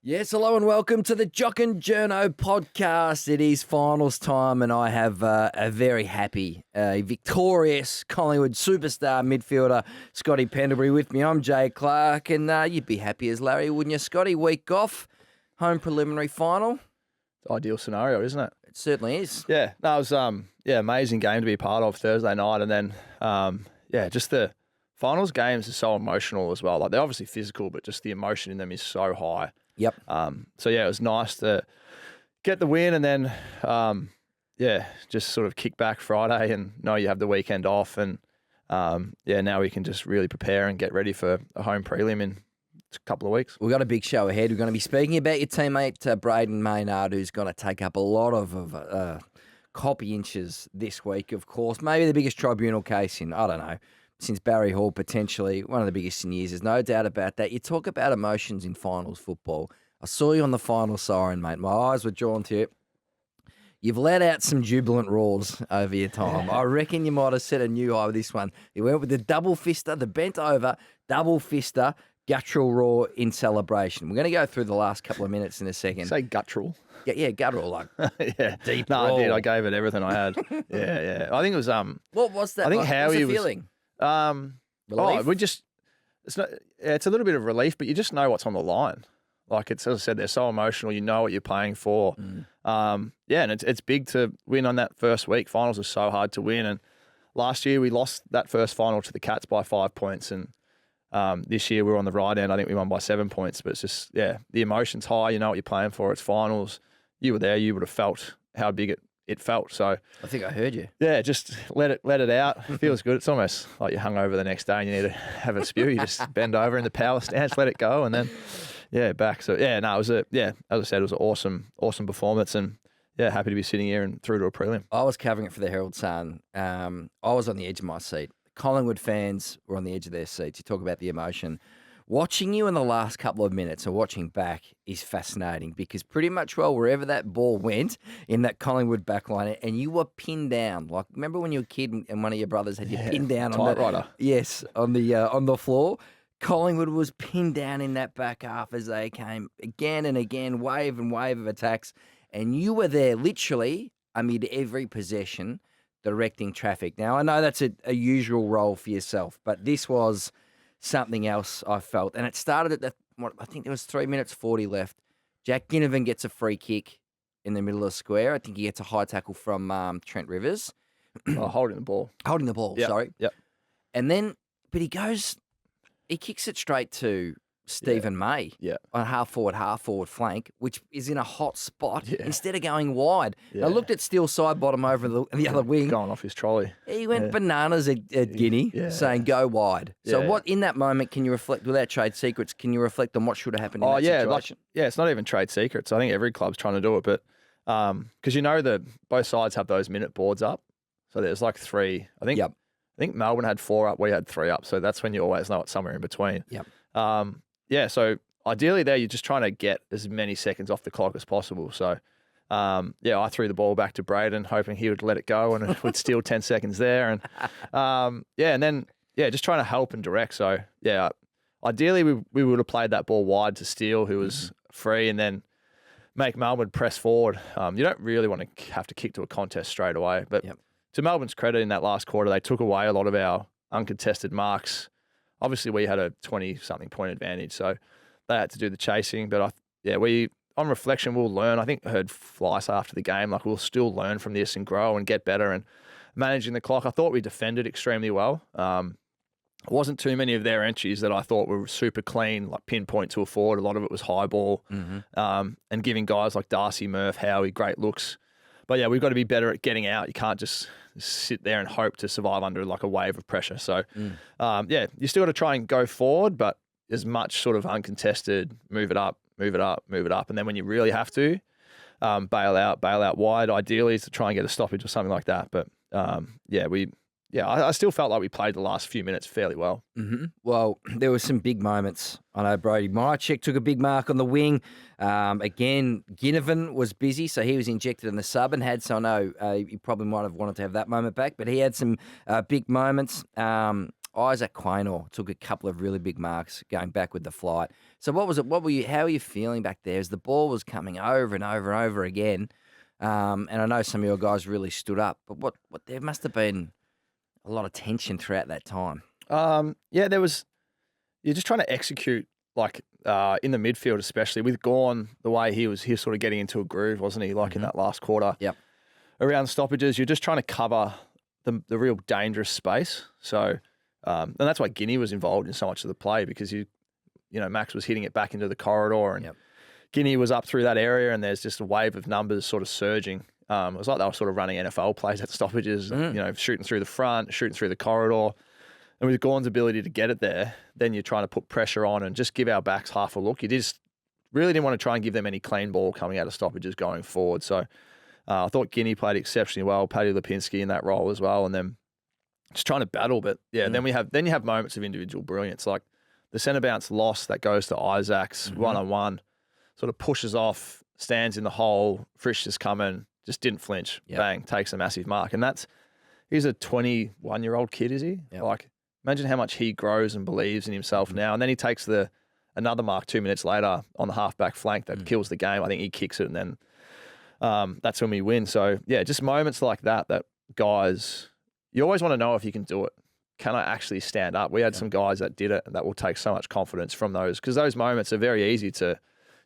Yes, hello and welcome to the Jock and Journo podcast. It is finals time and I have a very happy, victorious Collingwood superstar midfielder, Scotty Pendlebury, with me. I'm Jay Clark and you'd be happy as Larry, wouldn't you, Scotty? Week off, home preliminary final. Ideal scenario, isn't it? It certainly is. Yeah, no, it was amazing game to be a part of Thursday night, and then just the finals games are so emotional as well. Like they're obviously physical, but just the emotion in them is so high. Yep. It was nice to get the win, and then just sort of kick back Friday and know you have the weekend off, and now we can just really prepare and get ready for a home prelim in a couple of weeks. We've got a big show ahead. We're going to be speaking about your teammate, Brayden Maynard, who's going to take up a lot of copy inches this week, of course. Maybe the biggest tribunal case in, I don't know, since Barry Hall, potentially one of the biggest in years. There's no doubt about that. You talk about emotions in finals football. I saw you on the final siren, mate. My eyes were drawn to you. You've let out some jubilant roars over your time. I reckon you might have set a new high with this one. You went with the double fister, the bent over, double fister, guttural roar in celebration. We're going to go through the last couple of minutes in a second. Say guttural. Yeah, guttural, like deep roar. No, I did. I gave it everything I had. Yeah. I think it was What was that? I think like? Howie was the feeling? Relief? It's a little bit of relief, but you just know what's on the line. Like it's, as I said, they're so emotional. You know what you're playing for. And it's big to win on that first week. Finals are so hard to win, and last year we lost that first final to the Cats by 5 points, and this year we were on the right end. I think we won by 7 points, but it's just the emotion's high. You know what you're playing for. It's finals. You were there. You would have felt how big it felt. So I think I heard you. Yeah, just let it out. It feels good. It's almost like you're hungover the next day and you need to have a spew. You just bend over in the power stance, let it go, and then back. So it was as I said, it was an awesome performance, and happy to be sitting here and through to a prelim. I was covering it for the Herald Sun. I was on the edge of my seat. Collingwood fans were on the edge of their seats. You talk about the emotion. Watching you in the last couple of minutes and watching back is fascinating because pretty much wherever that ball went in that Collingwood backline, and you were pinned down. Like, remember when you were a kid and one of your brothers had you pinned down on the floor? Collingwood was pinned down in that back half as they came again and again, wave and wave of attacks, and you were there literally amid every possession directing traffic. Now, I know that's a usual role for yourself, but this was something else I felt. And it started at I think there was 3 minutes 40 left. Jack Ginnivan gets a free kick in the middle of the square. I think he gets a high tackle from Trent Rivers. Holding the ball. Yep. Sorry. Yep. And then, but he kicks it straight to Stephen May on half forward flank, which is in a hot spot instead of going wide. I looked at Steele Sidebottom over the other wing. Going off his trolley. He went bananas at Guinea, saying go wide. So what in that moment can you reflect, without trade secrets, can you reflect on what should have happened in that situation? It's not even trade secrets. I think every club's trying to do it, but because both sides have those minute boards up. So there's like three. I think Melbourne had 4 up, we had 3 up. So that's when you always know it's somewhere in between. Yep. So ideally there, you're just trying to get as many seconds off the clock as possible. So, I threw the ball back to Brayden, hoping he would let it go and it would steal 10 seconds there. And, just trying to help and direct. So, ideally we would have played that ball wide to Steele, who was free, and then make Melbourne press forward. You don't really want to have to kick to a contest straight away. But to Melbourne's credit, in that last quarter, they took away a lot of our uncontested marks. Obviously, we had a 20-something point advantage, so they had to do the chasing. But on reflection, we'll learn. I think I heard Fly say after the game, like we'll still learn from this and grow and get better and managing the clock. I thought we defended extremely well. It wasn't too many of their entries that I thought were super clean, like pinpoint to a forward. A lot of it was high ball and giving guys like Darcy, Murph, Howie great looks. But we've got to be better at getting out. You can't just sit there and hope to survive under like a wave of pressure. So, you still got to try and go forward, but as much sort of uncontested, move it up. And then when you really have to, bail out wide, ideally, is to try and get a stoppage or something like that. But, I still felt like we played the last few minutes fairly well. Mm-hmm. Well, there were some big moments. I know Brody Mychek took a big mark on the wing. Again, Ginnivan was busy, so he was injected in the sub and had, so I know he probably might have wanted to have that moment back, but he had some big moments. Isaac Quaynor took a couple of really big marks going back with the flight. So what was it? How were you feeling back there as the ball was coming over and over and over again? And I know some of your guys really stood up, but what there must have been a lot of tension throughout that time. Yeah, there was. You're just trying to execute in the midfield, especially with Gawn, the way he was sort of getting into a groove, wasn't he? Like in that last quarter. Yep. Around stoppages, you're just trying to cover the real dangerous space. So, and that's why Guinea was involved in so much of the play because Max was hitting it back into the corridor and Guinea was up through that area and there's just a wave of numbers sort of surging. It was like they were sort of running NFL plays at stoppages, shooting through the front, shooting through the corridor. And with Gawn's ability to get it there, then you're trying to put pressure on and just give our backs half a look. You just really didn't want to try and give them any clean ball coming out of stoppages going forward. So I thought Guinea played exceptionally well, Paddy Lipinski in that role as well, and then just trying to battle. But then you have moments of individual brilliance, like the centre bounce loss that goes to Isaac's one-on-one, sort of pushes off, stands in the hole, Frisch is coming, just didn't flinch, bang, takes a massive mark. And he's a 21-year-old kid, is he? Like, imagine how much he grows and believes in himself now. And then he takes another mark 2 minutes later on the half-back flank that kills the game. I think he kicks it and then that's when we win. So, yeah, just moments like that guys, you always want to know if you can do it. Can I actually stand up? We had some guys that did it and that will take so much confidence from those because those moments are very easy to,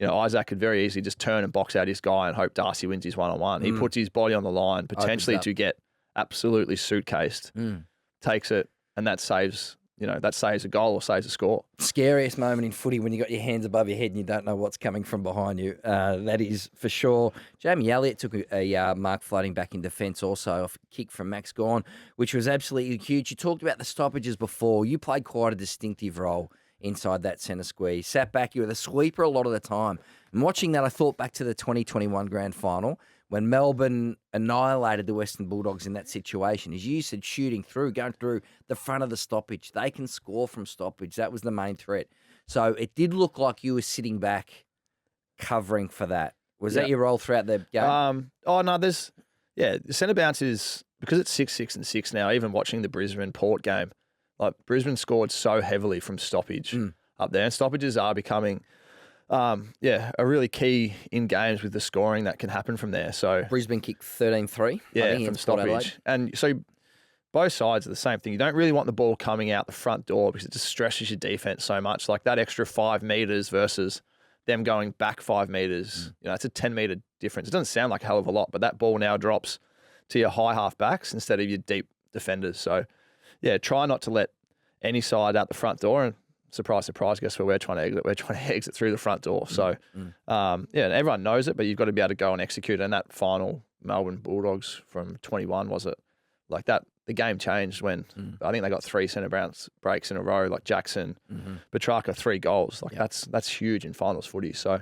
Isaac could very easily just turn and box out his guy and hope Darcy wins his one-on-one. He puts his body on the line potentially to get absolutely suitcased, takes it, and that saves a goal or saves a score. Scariest moment in footy when you got your hands above your head and you don't know what's coming from behind you. That is for sure. Jamie Elliott took a mark floating back in defence also off a kick from Max Gawn, which was absolutely huge. You talked about the stoppages before. You played quite a distinctive role inside that centre squeeze. Sat back, you were the sweeper a lot of the time. And watching that, I thought back to the 2021 grand final when Melbourne annihilated the Western Bulldogs in that situation. As you said, going through the front of the stoppage. They can score from stoppage. That was the main threat. So it did look like you were sitting back covering for that. Was that your role throughout the game? The centre bounce is, because it's 6-6 and 6 now, even watching the Brisbane Port game, like Brisbane scored so heavily from stoppage up there. And stoppages are becoming a really key in games with the scoring that can happen from there. So Brisbane kicked 13-3. From stoppage. And so both sides are the same thing. You don't really want the ball coming out the front door because it just stresses your defence so much. Like that extra 5 metres versus them going back 5 metres. It's a 10-metre difference. It doesn't sound like a hell of a lot, but that ball now drops to your high half backs instead of your deep defenders. So, try not to let any side out the front door. And surprise, surprise, guess where we're trying to exit? We're trying to exit through the front door. So, everyone knows it, but you've got to be able to go and execute. And that final Melbourne Bulldogs from 21, was it? Like that, the game changed when I think they got 3 centre bounce breaks in a row, like Jackson, Petrarca, 3 goals. Like that's huge in finals footy. So,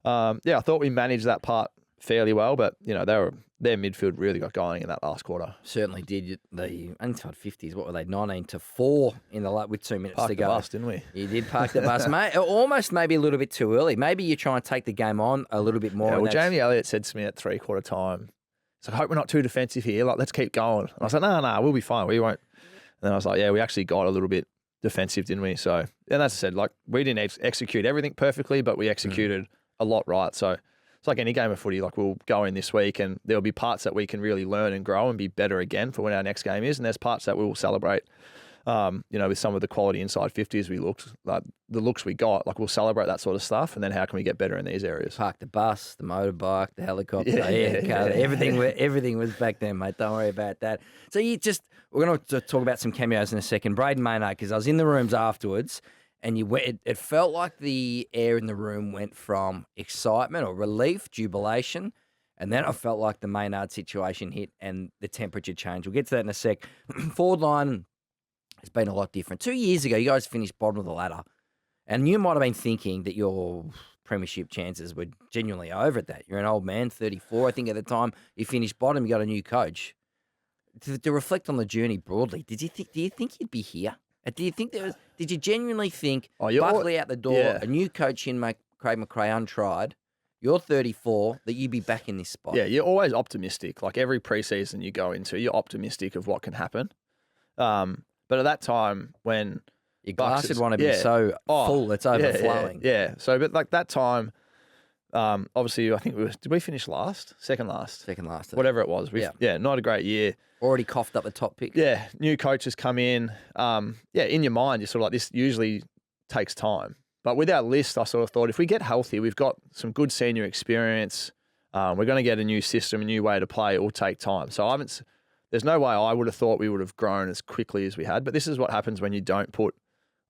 I thought we managed that part fairly well, but their midfield really got going in that last quarter. Certainly did. The inside 50s, what were they? 19-4 in the with 2 minutes to go. Parked the bus, didn't we? You did park the bus, mate. Almost maybe a little bit too early. Maybe you try and take the game on a little bit more. Yeah, well, Jamie Elliott said to me at 3/4 time, "So I hope we're not too defensive here. Like, let's keep going." And I was like, "No, we'll be fine. We won't." And then I was like, "Yeah, we actually got a little bit defensive, didn't we?" So, and as I said, like we didn't execute everything perfectly, but we executed a lot right. So. It's like any game of footy, like we'll go in this week and there'll be parts that we can really learn and grow and be better again for when our next game is. And there's parts that we will celebrate, with some of the quality inside 50s we looked, like the looks we got, like we'll celebrate that sort of stuff. And then how can we get better in these areas? Park the bus, the motorbike, the helicopter, everything was back then, mate. Don't worry about that. So we're going to talk about some cameos in a second. Brayden Maynard, because I was in the rooms afterwards. And it felt like the air in the room went from excitement or relief, jubilation, and then I felt like the Maynard situation hit and the temperature changed. We'll get to that in a sec. Forward line has been a lot different. 2 years ago, you guys finished bottom of the ladder, and you might have been thinking that your premiership chances were genuinely over at that. You're an old man, 34, I think at the time. You finished bottom, you got a new coach. To reflect on the journey broadly, do you think you'd be here? Do you think did you genuinely think Buckley out the door, a new coach in Craig McRae untried, you're 34, that you'd be back in this spot? Yeah, you're always optimistic. Like every preseason you go into, you're optimistic of what can happen. But But at that time when Your glass Bucks would want to be so full, it's overflowing. Yeah. So, but like that time, obviously, I think did we finish last? Second last? Second last. Whatever it was. Not a great year. Already coughed up the top pick. Yeah, new coaches come in. In your mind, you're sort of like, this usually takes time. But with our list, I sort of thought, if we get healthy, we've got some good senior experience, we're going to get a new system, a new way to play. It will take time. So there's no way I would have thought we would have grown as quickly as we had. But this is what happens when you don't put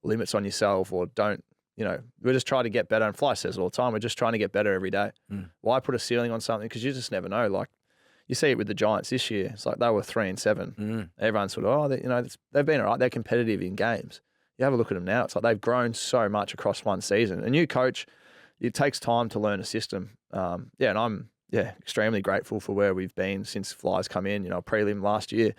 limits on yourself or don't, we're just trying to get better. And Fly says it all the time, we're just trying to get better every day. Why put a ceiling on something? Because you just never know. Like, you see it with the Giants this year. It's like they were 3-7. Everyone's sort of, they've been all right. They're competitive in games. You have a look at them now. It's like they've grown so much across one season. A new coach, it takes time to learn a system. And I'm extremely grateful for where we've been since Fly's come in. Prelim last year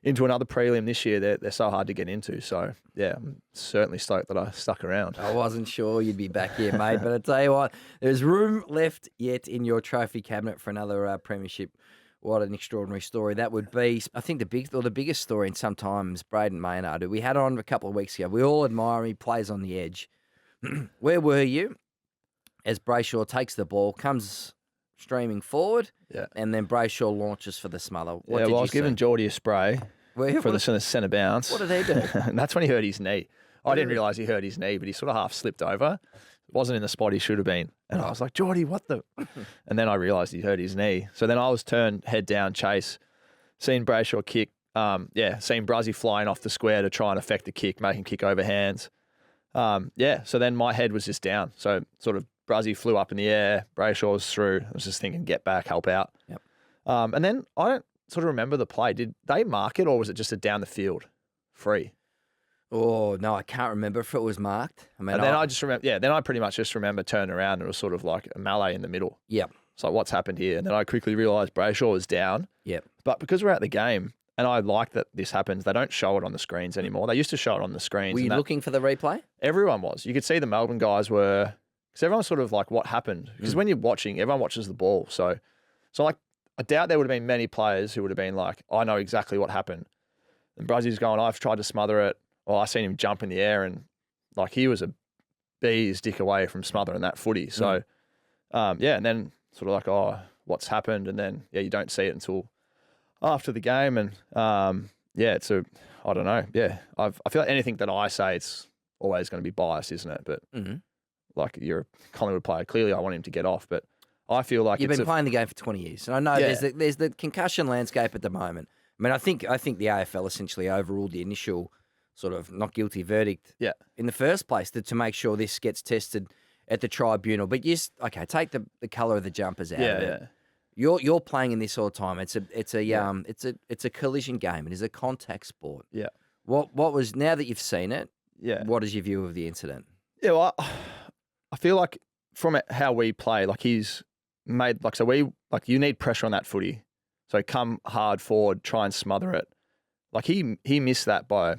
into another prelim this year. They're so hard to get into. So I'm certainly stoked that I stuck around. I wasn't sure you'd be back here, mate. But I tell you what, there's room left yet in your trophy cabinet for another premiership. What an extraordinary story that would be. I think the biggest story, and sometimes Brayden Maynard, who we had on a couple of weeks ago. We all admire him. He plays on the edge. Where were you as Brayshaw takes the ball, comes streaming forward, and then Brayshaw launches for the smother? What did I was giving Geordie a spray for the centre bounce. What did he do? And that's when he hurt his knee. I didn't realise he hurt his knee, but he sort of half slipped over. It wasn't in the spot he should have been. And I was like, Geordie, what the? And then I realised he hurt his knee. So then I was turned head down, chase, seen Brayshaw kick, seen Bruzzy flying off the square to try and affect the kick, make him kick over hands. So then my head was just down. So sort of Bruzzy flew up in the air, Brayshaw was through. I was just thinking, get back, help out. Yep. And then I don't sort of remember the play. Did they mark it or was it just a down the field free? Oh, no, I can't remember if it was marked. I mean, and then I just remember, then I pretty much just remember turning around and it was sort of like a melee in the middle. Yep. It's like, what's happened here? And then I quickly realised Brayshaw was down. Yep. But because we're at the game, and I like that this happens, they don't show it on the screens anymore. They used to show it on the screens. Were you looking for the replay? Everyone was. You could see the Melbourne guys were, because everyone's sort of like, what happened? Because when you're watching, everyone watches the ball. So like, I doubt there would have been many players who would have been like, I know exactly what happened. And Bruzzy's going, I've tried to smother it. Well, I seen him jump in the air and like he was a bee's dick away from smothering that footy. So, and then sort of like, oh, what's happened? And then, you don't see it until after the game. And, it's I don't know. Yeah. I feel like anything that I say, it's always going to be biased, isn't it? But like you're a Collingwood player. Clearly I want him to get off, but I feel like you've been playing the game for 20 years. And I know there's the concussion landscape at the moment. I mean, I think the AFL essentially overruled the initial sort of not guilty verdict in the first place to make sure this gets tested at the tribunal. But take the colour of the jumpers out of it. You're playing in this all the time. It's a collision game. It is a contact sport. Yeah. What was, now that you've seen it, what is your view of the incident? Yeah, well, I feel like from how we play, like he's made you need pressure on that footy. So come hard forward, try and smother it. Like he missed that by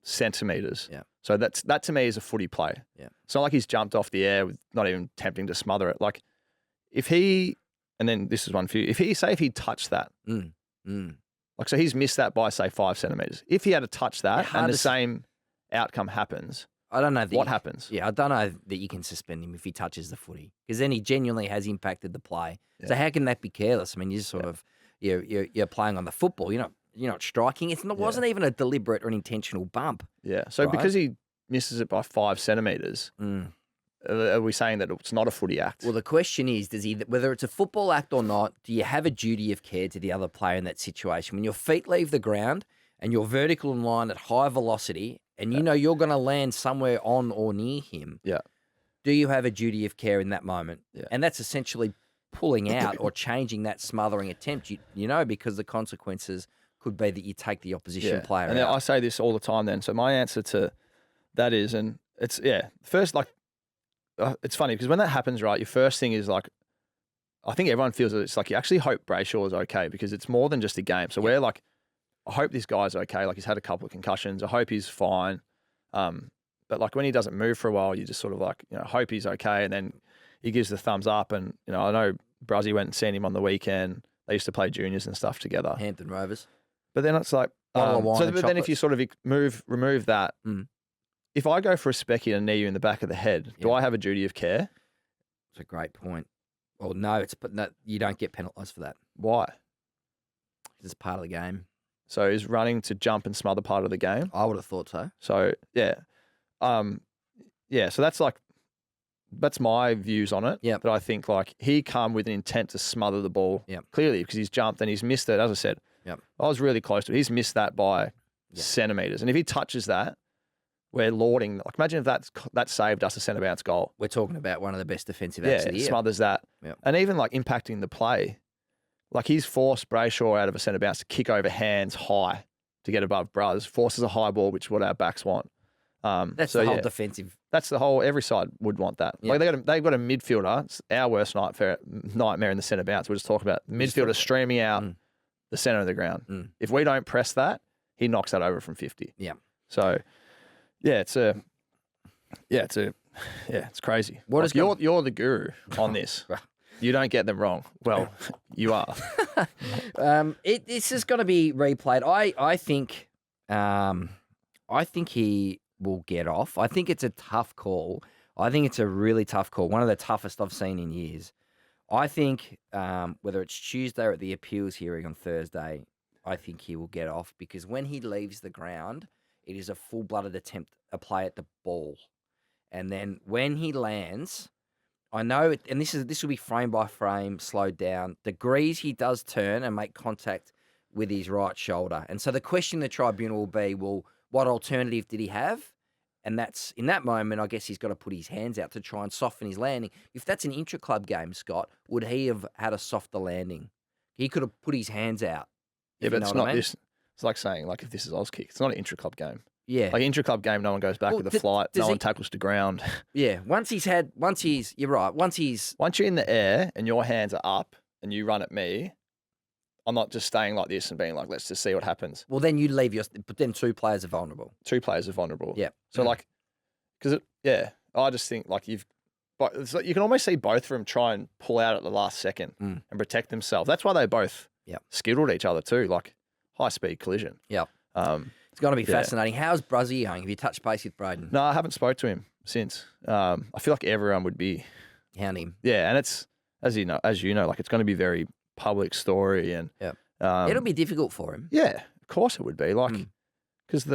centimetres. Yeah. So that to me is a footy play. Yeah. It's not like he's jumped off the air with not even attempting to smother it. Like if he, and then this is one for you, if he touched that, like so he's missed that by say 5 centimetres. If he had to touch that and the same outcome happens, I don't know what happens. Yeah, I don't know that you can suspend him if he touches the footy because then he genuinely has impacted the play. Yeah. So how can that be careless? I mean, you just sort of you're playing on the football. You're not striking. It wasn't even a deliberate or an intentional bump. Yeah. So because he misses it by 5 centimetres, are we saying that it's not a footy act? Well, the question is, whether it's a football act or not, do you have a duty of care to the other player in that situation? When your feet leave the ground and you're vertical in line at high velocity and you know you're going to land somewhere on or near him, do you have a duty of care in that moment? Yeah. And that's essentially pulling out or changing that smothering attempt, because the consequences could be that you take the opposition player and out. I say this all the time then. So my answer to that is, and it's, first, like, it's funny because when that happens, right, your first thing is like, I think everyone feels that it's like you actually hope Brayshaw is okay because it's more than just a game. So we're like, I hope this guy's okay. Like he's had a couple of concussions. I hope he's fine. But like when he doesn't move for a while, you just sort of like, hope he's okay. And then he gives the thumbs up. And, I know Bruzzy went and seen him on the weekend. They used to play juniors and stuff together. Hampton Rovers. But then it's like, Bottle of wine and But then if you chocolates. sort of remove that, Mm. if I go for a specky and knee you in the back of the head, do Yeah. I have a duty of care? It's a great point. Well, no, you don't get penalised for that. Why? It's part of the game. So is running to jump and smother part of the game? I would have thought so. So so that's my views on it. Yep. That I think like he come with an intent to smother the ball. Yep. Clearly because he's jumped and he's missed it. As I said, Yep. I was really close to it. He's missed that by centimetres. And if he touches that, we're lauding. Like imagine if that saved us a centre bounce goal. We're talking about one of the best defensive acts of the year. Smothers that. Yep. And even like impacting the play. Like he's forced Brayshaw out of a centre bounce to kick over hands high to get above Brothers. Forces a high ball, which is what our backs want. That's the whole defensive. That's the whole. Every side would want that. Yep. Like they've got a midfielder. It's our worst nightmare in the centre bounce. We're just talking about the midfielder streaming out the centre of the ground. If we don't press that, he knocks that over from 50. Yeah. So, it's crazy. You're the guru on this. You don't get them wrong. Well, you are. This is going to be replayed. I think he will get off. I think it's a tough call. I think it's a really tough call. One of the toughest I've seen in years. I think whether it's Tuesday or at the appeals hearing on Thursday, I think he will get off because when he leaves the ground, it is a full-blooded attempt to play at the ball. And then when he lands, I know, and this will be frame by frame, slowed down, degrees he does turn and make contact with his right shoulder. And so the question the tribunal will be, well, what alternative did he have? And that's in that moment, I guess he's got to put his hands out to try and soften his landing. If that's an intra-club game, Scott, would he have had a softer landing? He could have put his hands out. Yeah, but it's not this. It's like saying, like, if this is Auskick, it's not an intra-club game. Yeah. Like, intra-club game, no one goes back with a flight, no one tackles to ground. Yeah. Once you're right. Once you're in the air and your hands are up and you run at me, I'm not just staying like this and being like, let's just see what happens. Well, then you leave but then two players are vulnerable. Two players are vulnerable. Yeah. So I just think like it's like you can almost see both of them try and pull out at the last second and protect themselves. That's why they both skittled each other too, like high speed collision. Yeah. It's going to be fascinating. How's Bruzzy going? Have you touched base with Brayden? No, I haven't spoke to him since. I feel like everyone would be hounding him. Yeah, and it's as you know, like it's going to be very public story and it'll be difficult for him. Yeah, of course it would be. Like because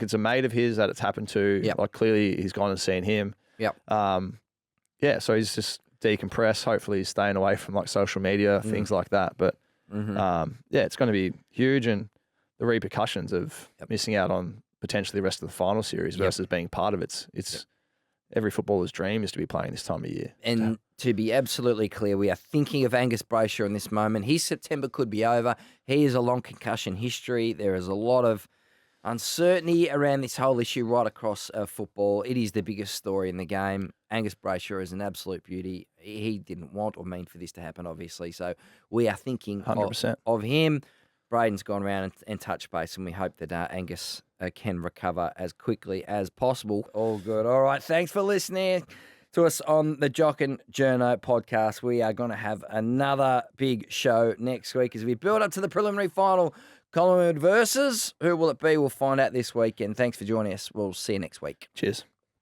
it's a mate of his that it's happened to. Yep. Like clearly he's gone and seen him. Yep. So he's just decompressed. Hopefully he's staying away from like social media, things like that. But it's going to be huge and the repercussions of missing out on potentially the rest of the final series versus being part of it. It's every footballer's dream is to be playing this time of year. And to be absolutely clear, we are thinking of Angus Brayshaw in this moment. His September could be over. He has a long concussion history. There is a lot of uncertainty around this whole issue right across football. It is the biggest story in the game. Angus Brayshaw is an absolute beauty. He didn't want or mean for this to happen, obviously. So we are thinking 100%. of him. Brayden's gone around and touched base, and we hope that Angus can recover as quickly as possible. All good. All right. Thanks for listening to us on the Jock and Journo podcast. We are going to have another big show next week as we build up to the preliminary final. Collingwood versus, who will it be? We'll find out this weekend. Thanks for joining us. We'll see you next week. Cheers.